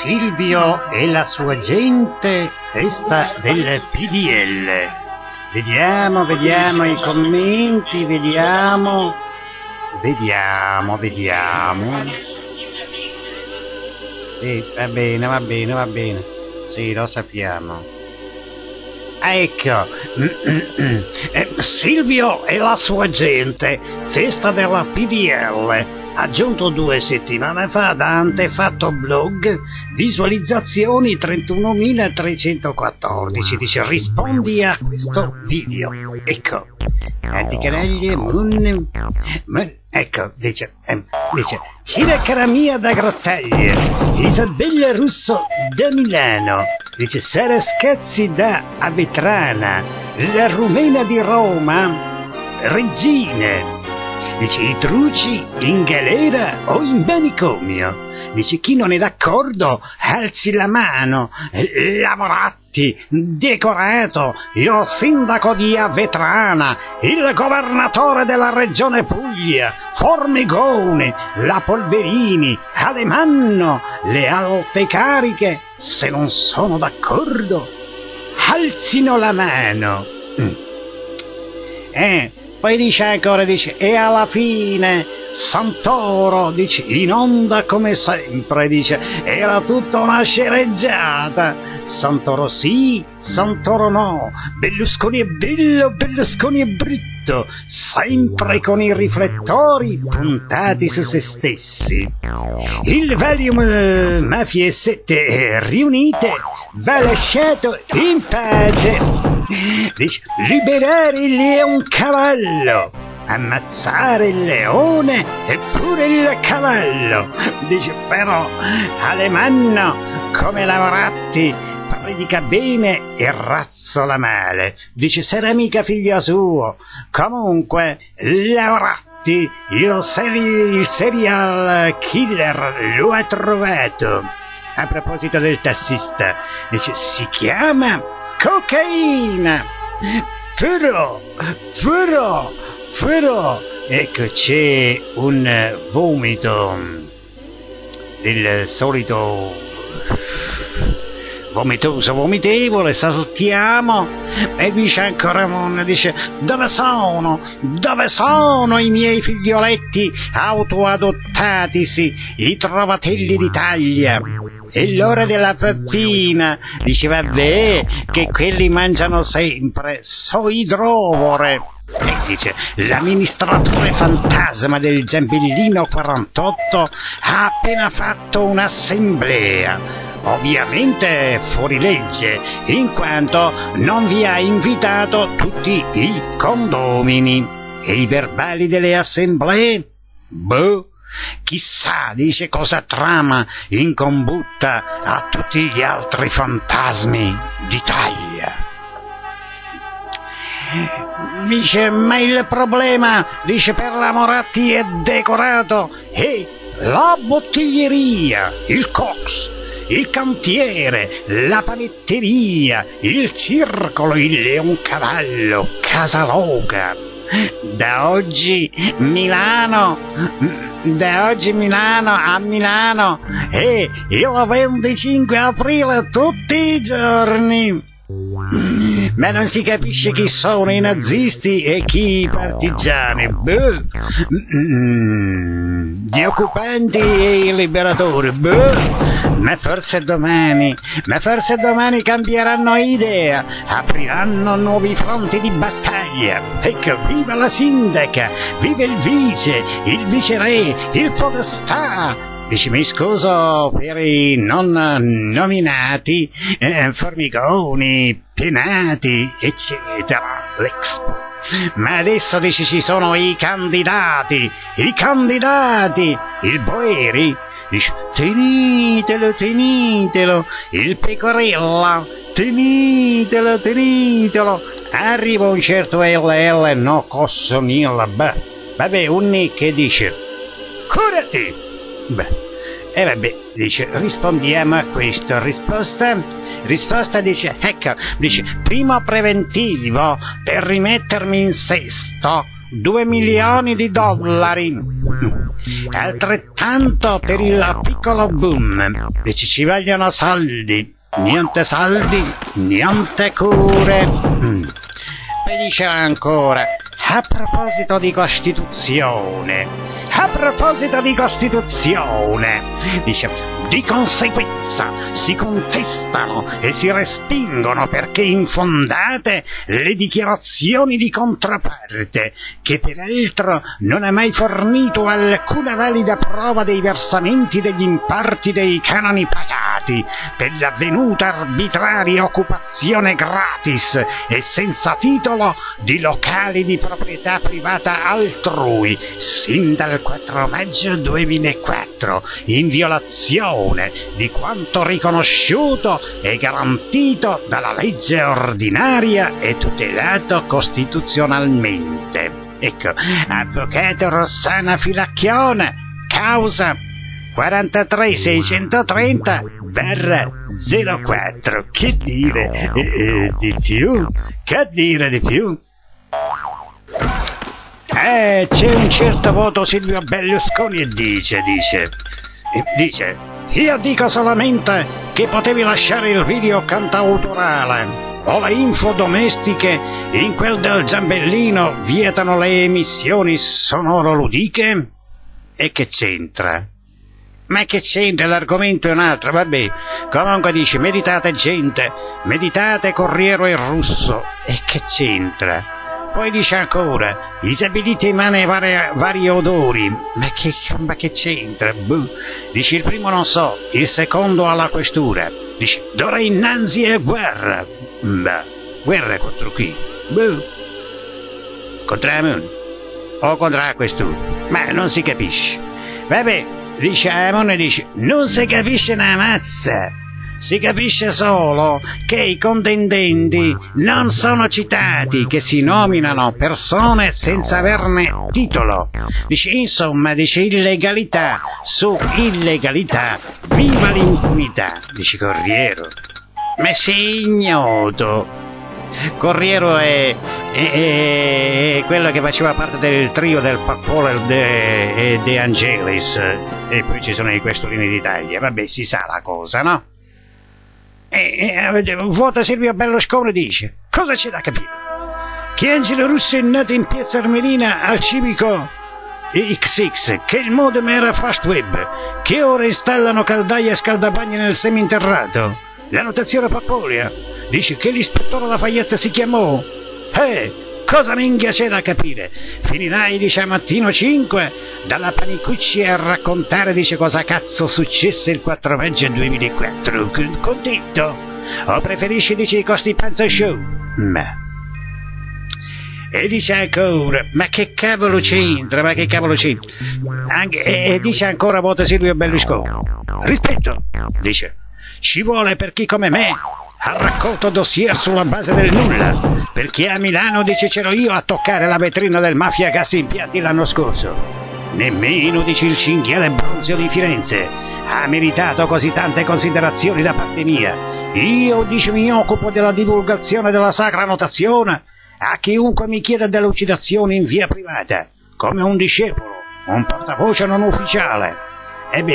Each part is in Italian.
Silvio e la sua gente, festa del PDL. Vediamo i commenti, vediamo. Sì, va bene. Sì, lo sappiamo. Ecco, Silvio e la sua gente, festa della PDL, aggiunto 2 settimane fa da Antefatto Blog, visualizzazioni 31.314, dice rispondi a questo video, ecco, Anticanaglie, ecco, dice, Cira mia da Grottaglie, Isabella Russo da Milano, dice Sara Scazzi da Avetrana, la rumena di Roma, Regine, dice i truci in galera o in manicomio, dice chi non è d'accordo alzi la mano, Lavoratti, Decorato, il sindaco di Avetrana, il governatore della regione Puglia, Formigoni, la Polverini, Alemanno, le alte cariche, se non sono d'accordo alzino la mano. Poi dice ancora, e alla fine Santoro, dice, in onda come sempre, dice, era tutta una sceneggiata, Santoro sì, Santoro no, Berlusconi è bello, Berlusconi è brutto, sempre con i riflettori puntati su se stessi. Il Valium Mafie 7 riunite va lasciato in pace. Dice, liberare il leoncavallo, ammazzare il leone e pure il cavallo. Dice, però Alemanno, come Lavoratti, predica bene e razzola male. Dice, sarà mica figlio suo. Comunque, Lavoratti, il serial killer, lo ha trovato. A proposito del tassista, dice, si chiama cocaina, però, ecco, c'è un vomito del solito vomitevole, salutiamo, e dice ancora Ramon, dice, dove sono i miei figlioletti autoadottatisi, i trovatelli d'Italia? È l'ora della pappina, dice, vabbè, che quelli mangiano sempre soidrovore. E dice, l'amministratore fantasma del Giambellino 48 ha appena fatto un'assemblea, ovviamente fuori legge, in quanto non vi ha invitato tutti i condomini. E i verbali delle assemblee? Boh. Chissà, dice, cosa trama in combutta a tutti gli altri fantasmi d'Italia. Dice, ma il problema, dice, per la Moratti è Decorato, è la bottiglieria, il Cox, il cantiere, la panetteria, il circolo, il Leoncavallo, Casaloga. Da oggi Milano a Milano e il 25 aprile tutti i giorni. Ma non si capisce chi sono i nazisti e chi i partigiani. Gli occupanti e i liberatori. Ma forse domani cambieranno idea, apriranno nuovi fronti di battaglia. Ecco, viva la sindaca, viva il viceré, il podestà. Dice, mi scuso per i non nominati, Formigoni, Penati, eccetera, l'Expo. Ma adesso, dice, ci sono i candidati, il Boeri, dice, tenitelo, il Pecorella, tenitelo, arriva un certo LL, no Cossonilla, vabbè, un Nick che dice, curati. E vabbè, dice, rispondiamo a questo. Risposta, dice, ecco, dice, primo preventivo per rimettermi in sesto, $2 milioni. Altrettanto per il piccolo boom. Dice ci vogliono soldi. Niente soldi, niente cure. Poi dice ancora, a proposito di Costituzione, dice, di conseguenza si contestano e si respingono perché infondate le dichiarazioni di controparte, che peraltro non ha mai fornito alcuna valida prova dei versamenti degli importi dei canoni pagati per l'avvenuta arbitraria occupazione gratis e senza titolo di locali di proprietà privata altrui, sin dal 4 maggio 2004, in violazione di quanto riconosciuto e garantito dalla legge ordinaria e tutelato costituzionalmente. Ecco, avvocato Rossana Filacchione, causa 43630/04. Che dire di più? Che dire di più? C'è un certo voto Silvio Berlusconi e dice, io dico solamente che potevi lasciare il video cantautorale o le info domestiche in quel del Giambellino vietano le emissioni sonoro-ludiche? E che c'entra? Ma che c'entra? L'argomento è un altro, vabbè. Comunque dice, meditate gente, meditate Corriere e Russo. E che c'entra? Poi dice ancora, disabiliti emane vari odori. Ma che c'entra? Buh. Dice, il primo non so, il secondo alla questura. Dice, d'ora innanzi è guerra. Beh, guerra contro chi? Buh. Contro la moon? O contro la questura? Ma non si capisce. Vabbè, dice Amon, dice, non si capisce una mazza. Si capisce solo che i contendenti non sono citati, che si nominano persone senza averne titolo. Dice, insomma, dice, illegalità su illegalità, viva l'impunità, dice Corriero. Ma sei ignoto. Corriero è quello che faceva parte del trio del Pappolo e De Angelis, e poi ci sono i Questurini d'Italia. Vabbè, si sa la cosa, no? Vota Silvio Berlusconi dice, cosa c'è da capire? Che Angelo Russo è nato in piazza Armerina al civico XX, che il modem era fast web, che ora installano caldaie e scaldabagni nel seminterrato, la notazione Pappolia, dice che l'ispettore Lafayette si chiamò. Cosa minchia c'è da capire? Finirai, dice, a mattino 5 dalla Panicucci a raccontare, dice, cosa cazzo successe il 4 maggio 2004. Contento? O preferisci, dice, i Costipanzo Show? Ma... E dice ancora, ma che cavolo c'entra? E dice ancora, vota Silvio Berlusconi. Rispetto, dice, ci vuole per chi come me ha raccolto dossier sulla base del nulla, perché a Milano, dice, c'ero io a toccare la vetrina del Mafia Gas Impianti l'anno scorso. Nemmeno, dice, il cinghiale Bronzio di Firenze ha meritato così tante considerazioni da parte mia. Io, dice, mi occupo della divulgazione della sacra notazione a chiunque mi chieda delucidazioni in via privata, come un discepolo, un portavoce non ufficiale.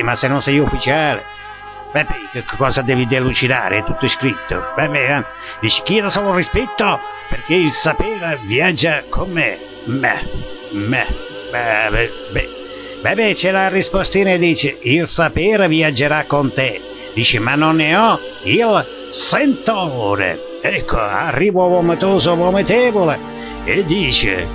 Ma se non sei ufficiale, che cosa devi delucidare? È tutto scritto. Dici, chiedo solo rispetto perché il sapere viaggia con me. Vabbè, c'è la rispostina, dice, il sapere viaggerà con te. Dice, ma non ne ho il sentore. Ecco, arrivo vomitoso, vomitevole, e dice,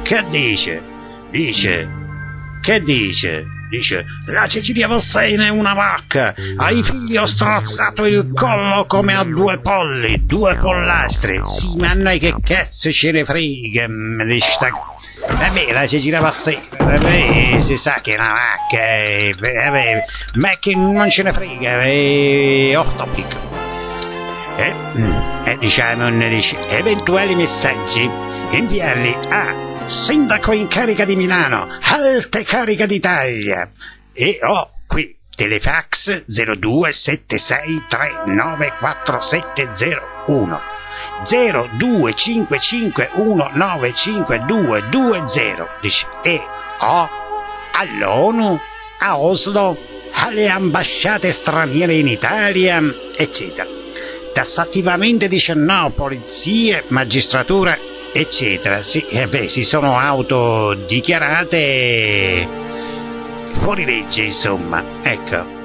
Dice, la Cecilia Valsena è una vacca, ai figli ho strozzato il collo come a 2 polli, 2 pollastri. Sì, ma a noi che cazzo ce ne frega, vabbè, la Cecilia Valsena, si sa che è una vacca, ma che non ce ne frega, è off topic. Diciamo, eventuali messaggi, inviarli a Sindaco in carica di Milano, alte carica d'Italia, e ho qui telefax 0276394701 0255195220, dice, e ho all'ONU a Oslo, alle ambasciate straniere in Italia, eccetera. Tassativamente dice no, polizie, magistratura, eccetera. Si sono autodichiarate fuori legge, insomma, ecco.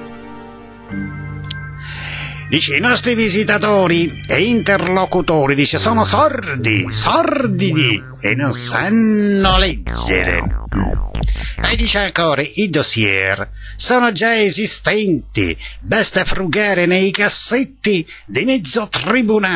Dice, i nostri visitatori e interlocutori, dice, sono sordidi e non sanno leggere. E dice ancora, i dossier sono già esistenti, basta frugare nei cassetti di mezzo tribunale.